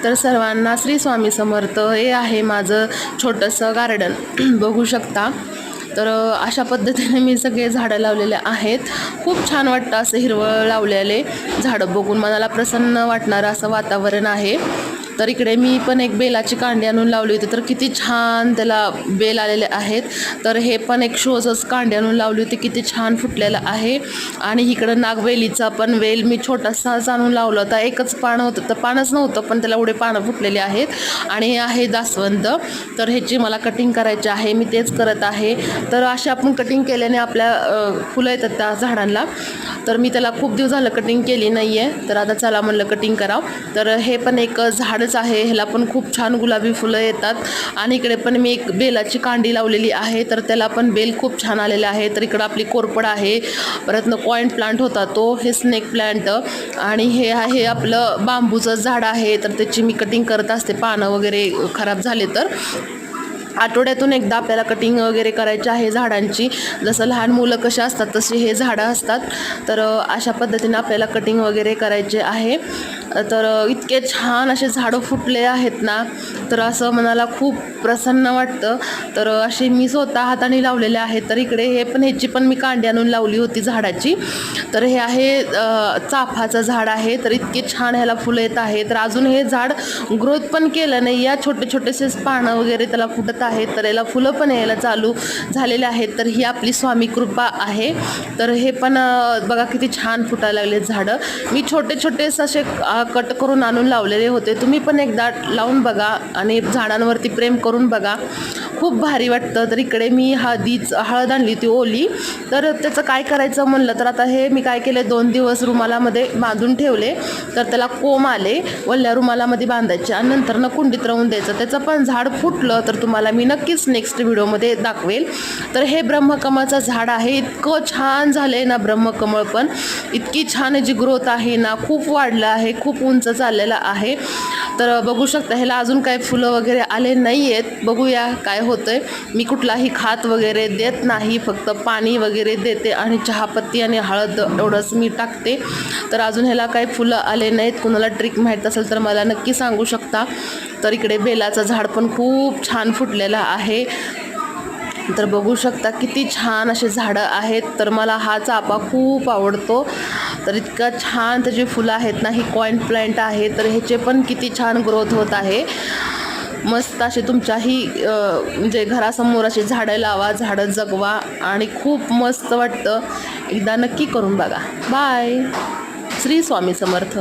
तर सर्वांना श्री स्वामी समर्थ. हे आहे माझं छोटंसं गार्डन बघू शकता. तर अशा पद्धतीने मी सगळे झाडं लावलेले आहेत. खूप छान वाटतं असं हिरवळ लावलेले झाडं बघून, मनाला प्रसन्न वाटणारं असं वातावरण आहे. तर इकडे मी पण एक बेलाची कांडी आणून लावली होती, तर किती छान त्याला बेल आलेले आहेत. तर हे पण एक शोजच कांडी आणून लावली होती, किती छान फुटलेलं आहे. आणि इकडं नागवेलीचा पण वेल मी छोटासाच आणून लावला होता. एकच पानं होतं, तर पानच नव्हतं, पण त्याला एवढे पानं फुटलेले आहेत. आणि हे आहे जास्वंद. तर ह्याची मला कटिंग करायची आहे, मी तेच करत आहे. तर अशी आपण कटिंग केल्याने आपल्या फुलं येतात त्या झाडांना. तर मी त्याला खूप दिवस झालं कटिंग केली नाही आहे, तर आता चला म्हणलं कटिंग करावं. तर हे पण एक झाडच आहे, ह्याला पण खूप छान गुलाबी फुलं येतात. आणि इकडे पण मी एक बेलाची कांडी लावलेली आहे, तर त्याला पण बेल खूप छान आलेले आहे. तर इकडं आपली कोरपड आहे, परत कॉईंट प्लांट होता तो, हे स्नेक प्लांट, आणि हे आहे आपलं बांबूचं झाड आहे. तर त्याची मी कटिंग करत असते, पानं वगैरे खराब झाले तर. आठवड्यातून एकदा आपल्याला कटिंग वगैरे करायची आहे झाडांची. जसं लहान मुलं कशी असतात तशी हे झाडं असतात. तर अशा पद्धतीने आपल्याला कटिंग वगैरे करायचे आहे. तर इतके छान असे झाडं फुटले आहेत ना, तर असं मनाला खूप प्रसन्न वाटतं. तर असे मी स्वतः हाताने लावलेले आहेत. तर इकडे हे पण, ह्याची पण मी कांडी आणून लावली होती झाडाची. तर हे आहे चाफाचं झाड आहे. तर इतके छान ह्याला फुलं येत आहे. तर अजून हे झाड ग्रोथ पण केलं नाही, या छोटे छोटेसेच पानं वगैरे त्याला फुटत आहेत. तर याला फुलं पण यायला चालू झालेले आहेत. तर ही आपली स्वामी कृपा आहे. तर हे पण बघा किती छान फुटायला लागले झाडं. मी छोटे छोटेच असे कट करून आणून लावलेले होते. तुम्ही पण एकदा लावून बघा आणि झाडांवरती प्रेम करून बघा, खूप भारी वाटतं. तर इकडे मी हळद आणली होती ओली. तर त्याचं काय करायचं म्हणलं तर आता हे मी काय केले, 2 दिवस रुमालामध्ये बांधून ठेवले. तर त्याला कोंब आले, वल्ल्या रुमालामध्ये बांधायचे आणि नंतर कुंडीत राहून द्यायचं. त्याचं पण झाड फुटलं तर तुम्हाला मी नक्कीच नेक्स्ट व्हिडिओमध्ये दाखवेल. तर हे ब्रह्मकमळचं झाड आहे. इतकं छान झालं आहे ना ब्रह्मकमळ, पण इतकी छान याची ग्रोथ आहे ना, खूप वाढलं आहे, खूप उंच चाललेलं आहे. तर बघू शकता, ह्याला अजून काही फुलं वगैरे आले नाही आहेत. बघूया काय होतंय. मी कुठलाही खात वगैरे देत नाही, फक्त पाणी वगैरे देते आणि चहापत्ती आणि हळद एवढंच मी टाकते. तर अजून ह्याला काही फुलं आले नाहीत. कुणाला ट्रिक माहीत असेल तर मला नक्की सांगू शकता. तर इकडे बेलाचं झाड पण खूप छान फुटलेलं आहे. तर बघू शकता किती छान असे झाडं आहेत. तर मला हा चाफा खूप आवडतो. तर इतका छान त्याची फुलं आहेत ना. ही कॉईन प्लांट आहे, तर ह्याचे पण किती छान ग्रोथ होत आहे. मस्त असे तुमच्याही म्हणजे घरासमोर असे झाडं लावा, झाडं जगवा आणि खूप मस्त वाटतं. एकदा नक्की करून बघा. बाय. श्री स्वामी समर्थ.